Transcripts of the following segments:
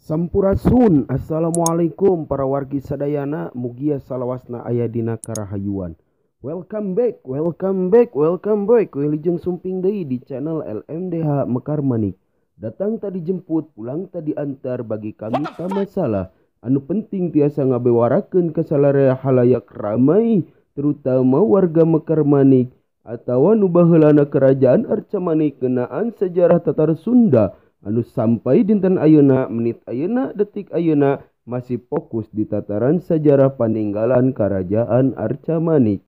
Sampurasun. Assalamualaikum para wargi sadayana, mugia salawasna aya dina karahayuan. Welcome back. Wilujeng sumping deui di channel LMDH Mekar Manik. Datang tadi jemput, pulang tadi antar, bagi kami tak masalah. Anu penting tiasa ngabewarakeun ka salarea halayak ramai, terutama warga Mekar Manik atawa nu baheulana kerajaan Arca Manik ngeunaan sejarah Tatar Sunda anu sampai dinten ayeuna, menit ayeuna, detik ayeuna masih fokus di tataran sejarah peninggalan kerajaan Arca Manik.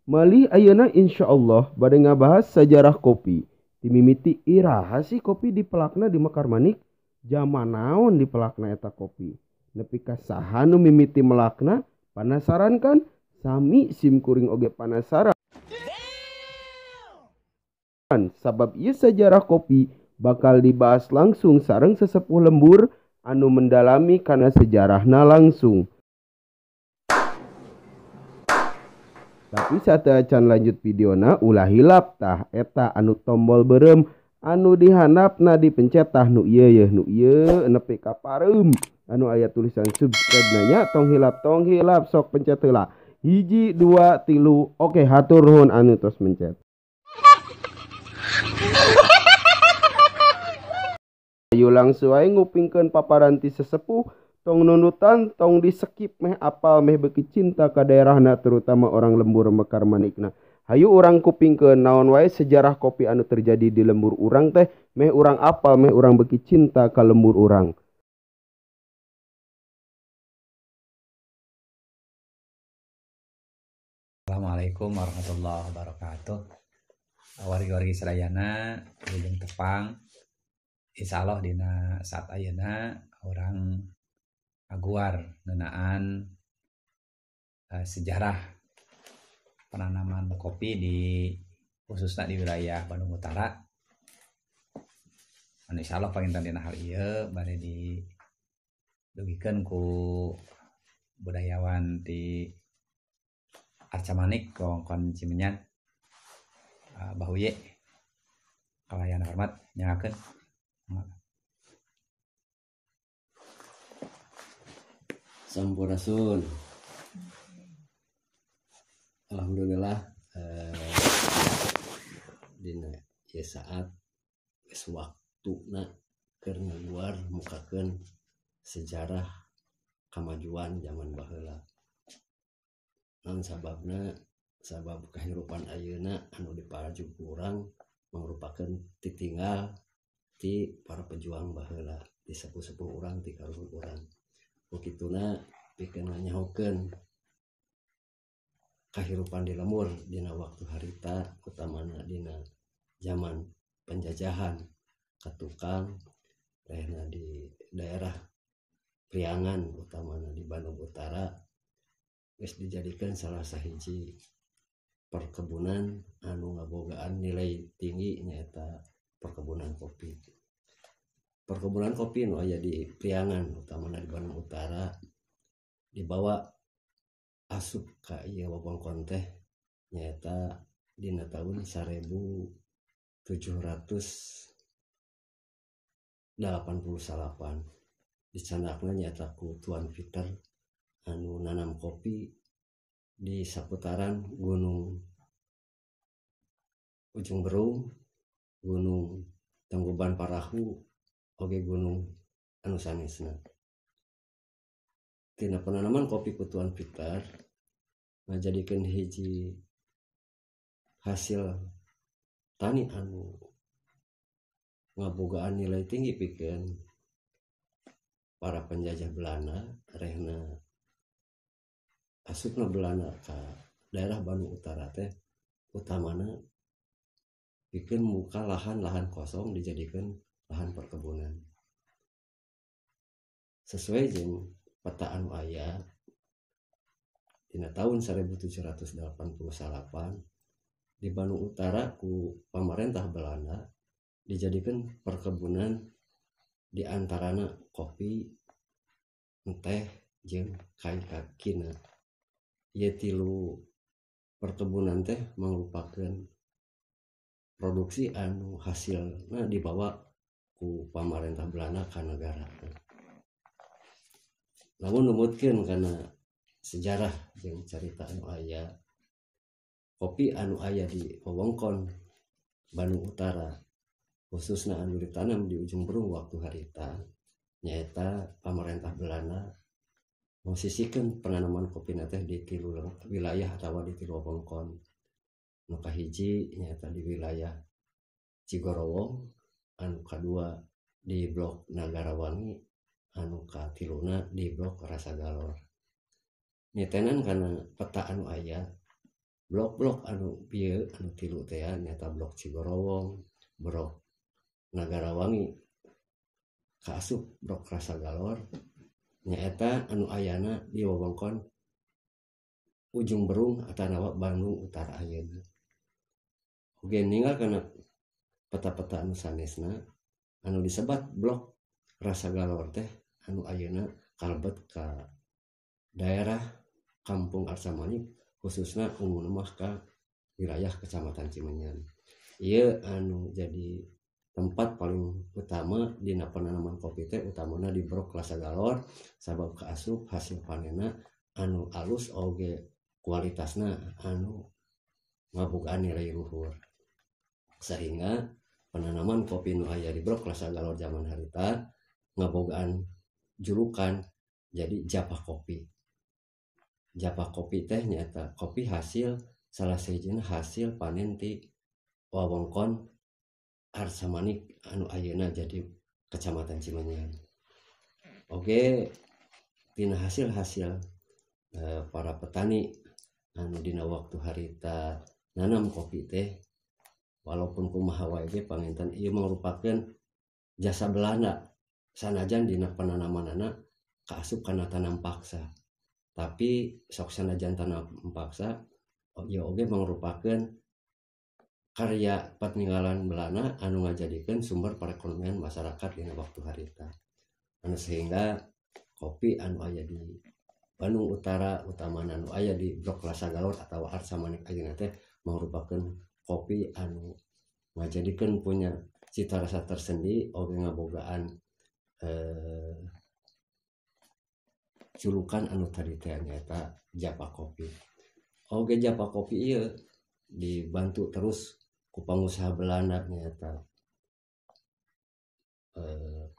Malih ayeuna insyaallah bade ngabahas sejarah kopi. Timimiti iraha sih kopi di pelakna di Mekar Manik? Zaman naon di pelakna eta kopi? Nepi ka saha nu mimiti melakna? Panasaran kan? Sami simkuring oge panasaran. Sabab ieu sejarah kopi bakal dibahas langsung sareng sesepuh lembur anu mendalami kana sejarahna langsung. Tapi saatnya can lanjut videona ulah hilap tah eta anu tombol berem anu dihandapna dipencet tah nu ieu nepi ka pareum anu aya tulisan subscribe nya tong hilap sok pencet heula 1 2 3. Oke, hatur nuhun anu tos mencet. Ayo langsung aja ngupingkeun paparan ti sesepuh, tong nunutan, tong di skip meh apal meh beki cinta ka daerahna terutama orang lembur Mekar Manikna. Hayu urang kupingkeun naon wae sejarah kopi anu terjadi di lembur urang teh, meh urang apal meh urang beki cinta ka lembur urang. Assalamualaikum warahmatullahi wabarakatuh. Wargi-wargi sadayana ujung tepang. Insyaallah dina saat ayeuna orang aguar ngeunaan sejarah penanaman kopi di khususnya di wilayah Bandung Utara. Insyaallah panginten dina hal ieu bade didugikeun ku budayawan di Arca Manik wewengkon Cimenyan. Bahuye kalayan hormat nyangakeun. Sampurasun. Alhamdulillah dina ieu saat geus waktuna keur ngaguar mukakeun sejarah kamajuan zaman baheula. Naon sababna? Sabab kahirupan ayeuna anu diparaju ku urang mangrupakeun titinggal ti para pejuang baheula, ti sepuh-sepuh urang ti kaluhur urang. Begituna pikeun nganyahokeun kahirupan di lembur dina waktu harita, utamana dina zaman penjajahan katukang rehna di daerah Priangan utamana di Bandung Utara geus dijadikeun salah sahiji perkebunan anu ngabogaan nilai tinggi nyaeta perkebunan kopi. Perkebunan kopi nu aya di Priangan utamana di Bandung Utara dibawa asup ka ieu wewengkon teh nyaeta dina tahun 1788 dicandakna nyaeta ku Tuan Peter anu nanam kopi di saputaran Gunung Ujung Berung, Gunung Tangkuban Parahu, oge gunung anu sanesna. Tina penanaman kopi ku Tuan Peter ngajadikeun hiji hasil tani anu ngabogaan nilai tinggi pikeun para penjajah Belanda rehna asupna Belanda ka daerah Bandung Utara teh utamana pikeun muka lahan-lahan kosong dijadikeun lahan perkebunan. Sesuai jeung peta anu aya dina tahun 1788 di Bandung Utara ku pamarentah Belanda dijadikeun perkebunan di antarana kopi, teh jeung kai akina. Ieu tilu perkebunan teh mangrupakeun produksi anu hasilna dibawa ku pamarentah Belanda ka negara. Namun numutkeun karena sejarah jeung carita anu aya, kopi anu aya di wewengkon Bandung Utara khususna anu ditanam di ujung berung waktu harita nyaeta pamarentah Belanda mosisikeun penanaman kopi teh di tilu wilayah atawa di tilu wewengkon. Nu kahiji nyaeta di wilayah Cigorowong, anu kadua di blok Nagarawangi, anu katiluna di blok Rasagalor. Nyetenan karena peta anu aya blok-blok anu pieu anu tilu teh nyaeta blok Cigorowong, blok Nagarawangi, kaasup blok Rasagalor nyaeta anu ayana di wewengkon ujung berung atanawa Bandung Utara ayeuna. Oge ninggal kana peta-peta anu sanesna anu disebat blok Rasagalor teh anu ayeuna kalebet ka daerah Kampung Arsamanik khususna umumna mah ka wilayah Kecamatan Cimenyan. Ieu anu jadi tempat paling utama dina penanaman kopi teh utamana di blok Rasagalor sabab kaasup hasil panenna anu alus oge kualitasna anu ngabogaan nilai luhur. Sehingga penanaman kopi nu aya di blok Rasagalor zaman harita ngabogaan julukan jadi Japah Kopi. Japah Kopi teh nyata kopi hasil salah sijina hasil panen ti wewengkon Arsamanik anu ayeuna jadi Kecamatan Cimenyan. Oge tina hasil-hasil para petani anu dina waktu harita nanam kopi teh walaupun kumaha wae ge panginten ieu merupakan jasa Belanda sanajan dina penanamanana kaasup kana tanam paksa. Tapi sok sanajan tanam paksa ieu oge merupakan karya peninggalan Belanda anu ngajadikeun sumber perekonomian masyarakat dina waktu harita. Anu sehingga kopi anu aya di Bandung Utara utamana anu aya di blok Rasagalor atau Arsamanik ayeuna teh merupakan kopi anu ngajadikeun punya cita rasa tersendiri oge ngabogaan julukan anu tadi teh nyaeta Japah Kopi. Oge Japah Kopi ieu dibantu terus ku pengusaha Belanda nyaeta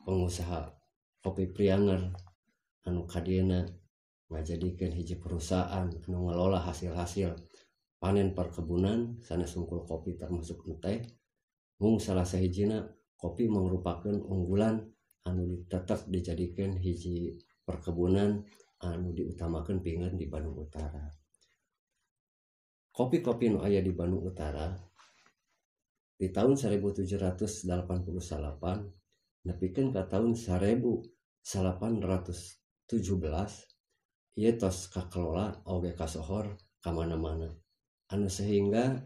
pengusaha kopi Prianger anu kadieuna ngajadikeun hiji perusahaan anu ngelola hasil-hasil panen perkebunan sanes sungkul kopi termasuk teh. Mung salah sahijina kopi merupakan unggulan anu tetap dijadikan hiji perkebunan anu diutamakan pingin di Bandung Utara. Kopi-kopi nu aya di Bandung Utara di tahun 1788 nepikeun ka tahun 1817 ieu tos kakelola oge kasohor ka mana-mana. Anu sehingga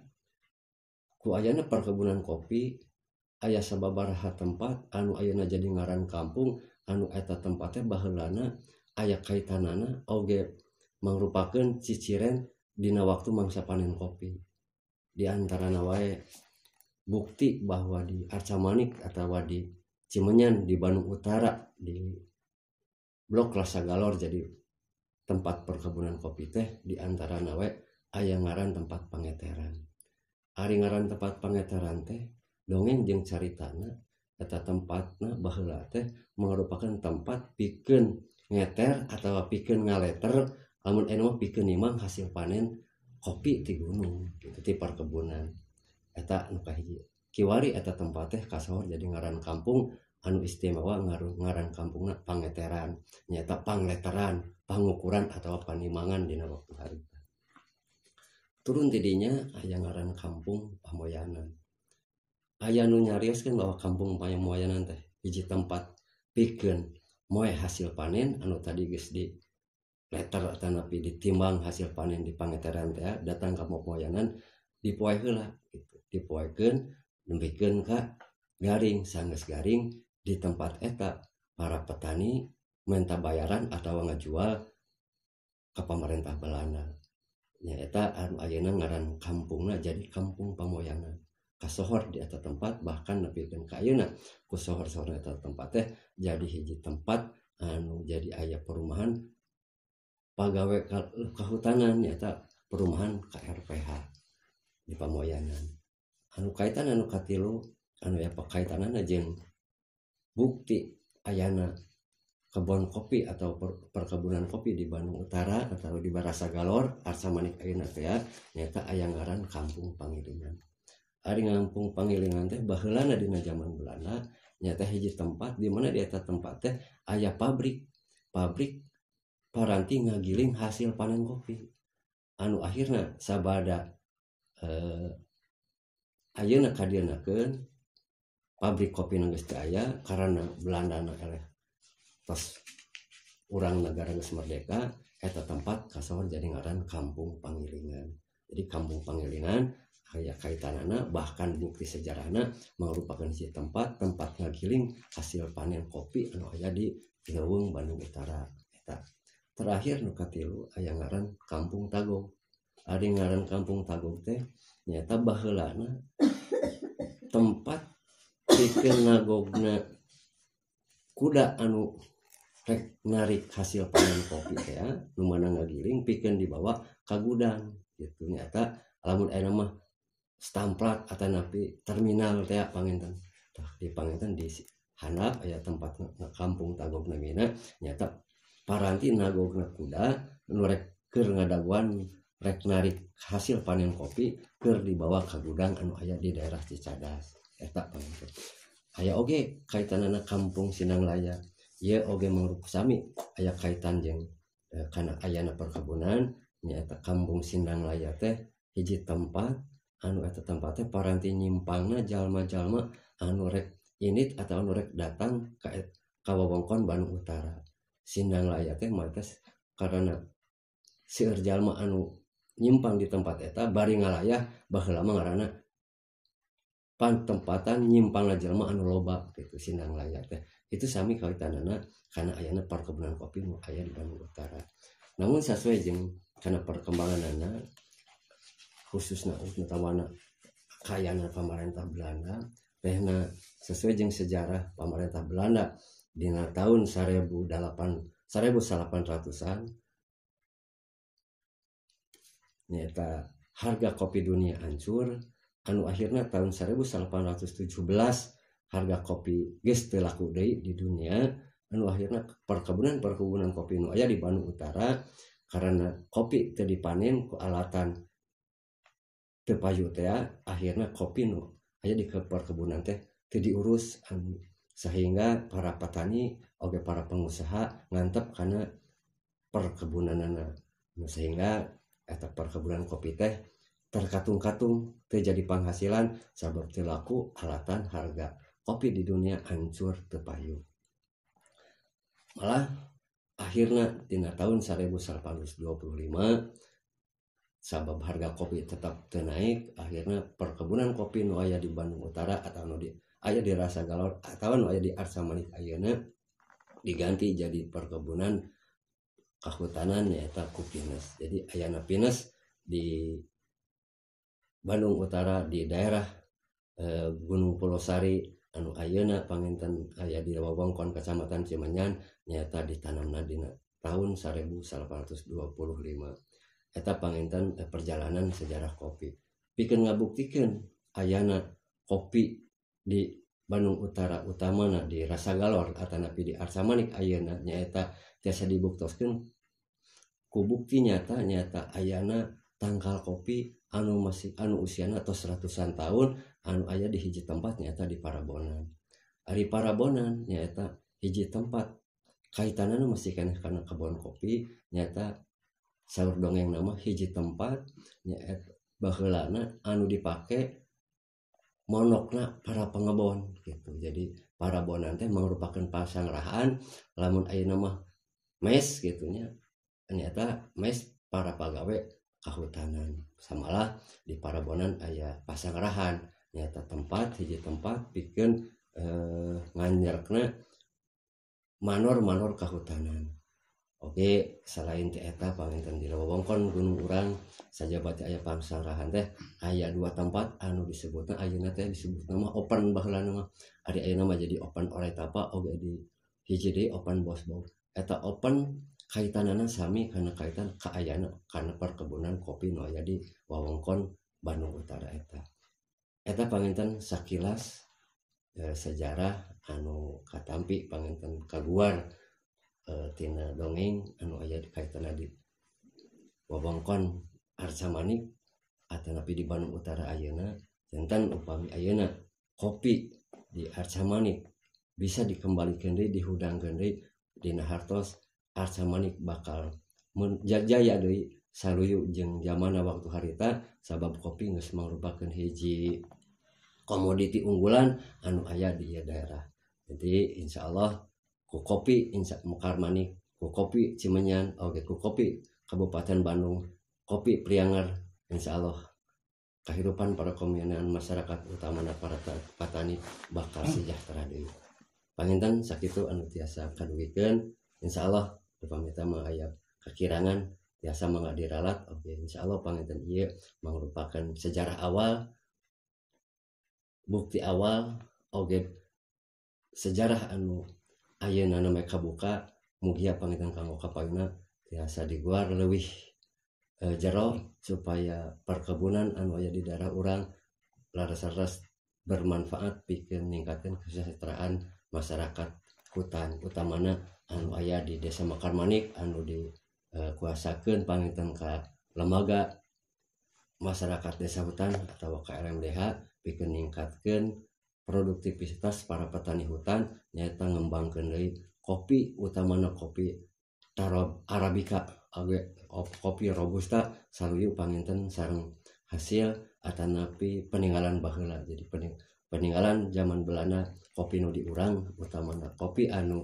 ku ayana perkebunan kopi aya sababaraha tempat anu ayeuna jadi ngaran kampung anu eta tempatnya baheulana aya kaitanana oge mangrupakeun ciciren dina waktu mangsa panen kopi. Di antarana wae bukti bahwa di Arsamanik atau di Cimenyan di Bandung Utara di blok Rasagalor jadi tempat perkebunan kopi teh di antarana wae aya ngaran tempat pangeteran. Ari ngaran tempat pangeteran teh dongeng jeung caritana eta tempatna baheula teh merupakan tempat pikeun ngeter atau pikeun ngaleter lamun anu pikeun nimang hasil panen kopi ti gunung gitu ti perkebunan eta anu kahiji. Kiwari eta tempat teh kasohor jadi ngaran kampung anu istimewa ngaran kampungna pangeteran nyaeta pangleteran pangukuran atau panimangan dina waktu harita. Turun tidinya aya ngaran kampung Pamoyanan. Aya nu nyarioskeun bahwa kampung Pamoyanan teh hiji tempat pikeun moe hasil panen anu tadi geus di letter tanapi ditimbang hasil panen di pangeteran teh datang ka Pamoyanan dipoe heula gitu. Dipoekeun nembikeun ka garing sanggeus garing di tempat eta para petani minta bayaran atau ngajual ke pemerintah Belanda. Nya eta anu ayeuna ngaran kampungna jadi Kampung Pamoyanan. kasohor di eta tempat, bahkan nepikeun ka ayeuna ku sohor-sohor eta tempat teh jadi hiji tempat anu jadi aya perumahan pagawe kahutanan, nyata perumahan KRPH di Pamoyanan. Anu kaitan anu katilu anu ya pakaitanana jeung bukti ayana kebun kopi atau perkebunan kopi di Bandung Utara atau di Barasagalor Arsa Manik ayeuna teh nyata aya ngaran Kampung Pangilingan. Ari Kampung Pangilingan teh baheulana dina zaman Belanda nyata hiji tempat di mana di eta tempat teh aya pabrik paranti ngagiling hasil panen kopi. Anu akhirna sabada ayeuna kadirnakeun pabrik kopi nu geus teu aya karena Belandana eleh tos urang negara geus merdeka, eta tempat kasohor jadi ngaran Kampung Pangilingan. Jadi Kampung Pangilingan aya kaitanana bahkan bukti sejarahna merupakan si tempat ngagiling hasil panen kopi anu aya di Leuweung Bandung Utara. Eta terakhir nu katilu aya ngaran Kampung Tagog. Ari ngaran Kampung Tagog teh nyata baheulana tempat pikeun nagogna kuda anu rek narik hasil panen kopi teh nu mana ngagiling pikeun dibawa ka gudang gitu. Nyata lamun aya mah stamplat atanapi terminal teh panginten. Tah di panginten di handap aya tempat Kampung Tagog namina nyata paranti nagogna kuda nu rek keur ngadaguan rek narik hasil panen kopi keur dibawa ka gudang anu aya di daerah Cicadas eta panginten. Aya oge kaitanana Kampung Sinanglaya. Ieu oge mangrup sami aya kaitan jeung kana ayana perkebunan nyaeta Kampung Sinanglaya teh hiji tempat anu eta tempat teh paranti nyimpangna jalma-jalma anu rek init atau anu rek datang ka wewengkon Bandung Utara. Sinanglaya teh martes karena seueur jalma anu nyimpang di tempat eta bari ngalayah baheula mah ngaranna pantempatan nyimpangna jalma anu loba gitu Sinanglaya teh. Itu sami kaitanana karena ayana perkebunan kopi nu aya di Bandung Utara. Namun sesuai jeung kana perkembanganana khususna utawana kayana pamarentah Belanda tehna sesuai jeung sejarah pamarentah Belanda dina tahun 1800-an nyata harga kopi dunia hancur anu akhirnya tahun 1817 harga kopi geus teu laku deui di dunia anu akhirnya perkebunan kopi nu aya di Bandung Utara karena kopi teu dipanen ku alatan teu payu teh akhirnya kopi nu aya di perkebunan teh teu diurus sehingga para petani oge para pengusaha ngantep kana perkebunanana sehingga eta perkebunan kopi teh terkatung-katung teu jadi penghasilan sabab teu laku alatan harga kopi di dunia hancur teu payu. Malah akhirnya dina tahun 1825 sabab harga kopi tetap teu naik akhirnya perkebunan kopi nu aya di Bandung Utara atau nu aya di Rasagalor atau nu aya di Arsa Manik ayeuna diganti jadi perkebunan kahutanan nyaeta ku Pinus. Jadi ayana Pinus di Bandung Utara di daerah Gunung Pulosari anu ayeuna panginten aya di wewengkon Kecamatan Cimenyan nyata ditanamna dina tahun 1825. Eta panginten perjalanan sejarah kopi. Pikeun ngabuktikeun ayana kopi di Bandung Utara utamana di Rasagalor atanapi di Arsa Manik ayeuna nyaeta tiasa dibuktoskeun ku bukti nyata ayana tangkal kopi anu usiana tos ratusan tahun anu aya di hiji tempat nyata di Parabonan. Ari Parabonan nyata hiji tempat kaitanana masih kana kebun kopi nyata saur dongeng nama hiji tempat nyata baheulana anu dipake monokna para pengebon gitu. Jadi Parabonan teh merupakan pasanggrahan lamun ayeuna mah mes gitunya nyata mes para pagawe kahutanan. Samalah di Parabonan aya pasanggrahan nyata tempat hiji tempat pikeun nganyerekna manor kahutanan. Oke, selain ti eta panginten di wewengkon gunung urang saja bati aya pangsarahan teh aya dua tempat anu disebutna ayeuna teh disebut nama open baheula mah ari ayeuna mah jadi open oleh tapa oge di hiji deui open bosbau eta open kaitanana sami karena kaitan kaayana karena perkebunan kopi nu aya di wewengkon Bandung Utara eta panginten sakilas sejarah anu katampi panginten kaguar tina dongeng anu aya kaitanna di wewengkon Arca Manik atanapi di Bandung Utara ayeuna jantan upami ayeuna kopi di Arca Manik bisa dikembalikan deui dihudangkeun deui dina hartos Arca Manik bakal menjajaya deui saluyu jeung zamanna waktu harita sabab kopi geus mangrupakeun hiji komoditi unggulan anu aya di ieu daerah. Jadi insyaallah ku kopi Mekar Manik, ku kopi Cimenyan, oke ku kopi Kabupaten Bandung, kopi Priangar, insyaallah kehidupan para komunian masyarakat utamana para petani bakal sejahtera deui. Panginten sakitu anu tiasa kadugikeun, insyaallah upamita mah aya kakirangan tiasa mangga diralat, oke insyaallah panginten ieu mangrupakan sejarah awal, bukti awal, oke sejarah anu ayeuna nama kabuka mugia panginten kanggo kapayuna tiasa diguar leuwih jero supaya perkebunan anu aya di daerah urang laras-laras bermanfaat pikeun ningkatkeun kesejahteraan masyarakat hutan utamana anu aya di Desa Mekar Manik anu dikuasakeun panginten ka lembaga masyarakat desa hutan atau KLMDH pikeun ningkatkeun produktivitas para petani hutan nyaeta ngembangkeun deui kopi utamana kopi Arabica kopi robusta saluyu panginten sareng hasil atanapi peninggalan baheula jadi peninggalan zaman Belanda kopi nu di urang utamana kopi anu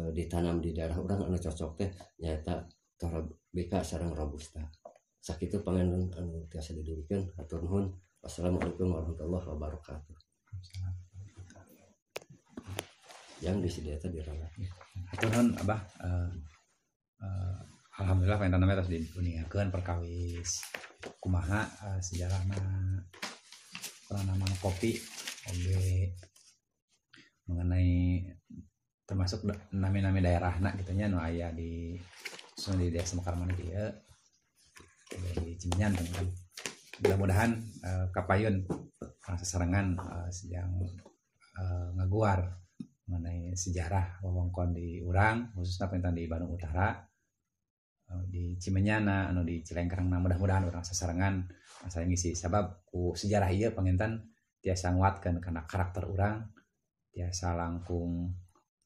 ditanam di daerah urang anu cocok teh nyaeta Arabica sareng robusta sakitu panginten anu tiasa didugikeun hatur nuhun. Wassalamualaikum warahmatullahi wabarakatuh. Yang disediakan diralat. Haturun Abah alhamdulillah panjenengan namanya terus diuniakeun perkawis kumaha sejarahna penanaman kopi oge mengenai termasuk nami-nami daerahna gitu nya nu aya di Desa Mekar Manik ieu di Cimenyan teman. Mudah-mudahan kapayun sasarengan sedang ngaguar mengenai sejarah wewengkon di urang khususnya pentan di Bandung Utara di Cimenyana anu di Cilengkerangna mudah-mudahan urang sasarengan saya ngisi sabab ku sejarah ieu panginten tiasa nguatkeun kana karakter urang tiasa langkung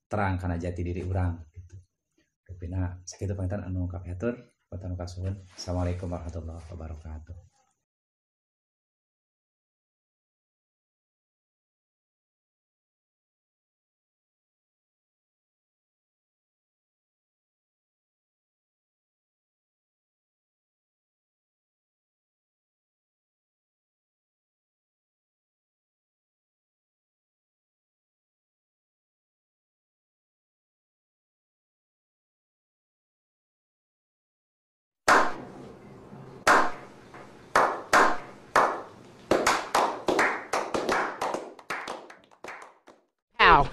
terang kana jati diri urang gitu. Rupina sakitu panginten anu kapiatur pun kasuhun. Assalamualaikum warahmatullahi wabarakatuh. Ow.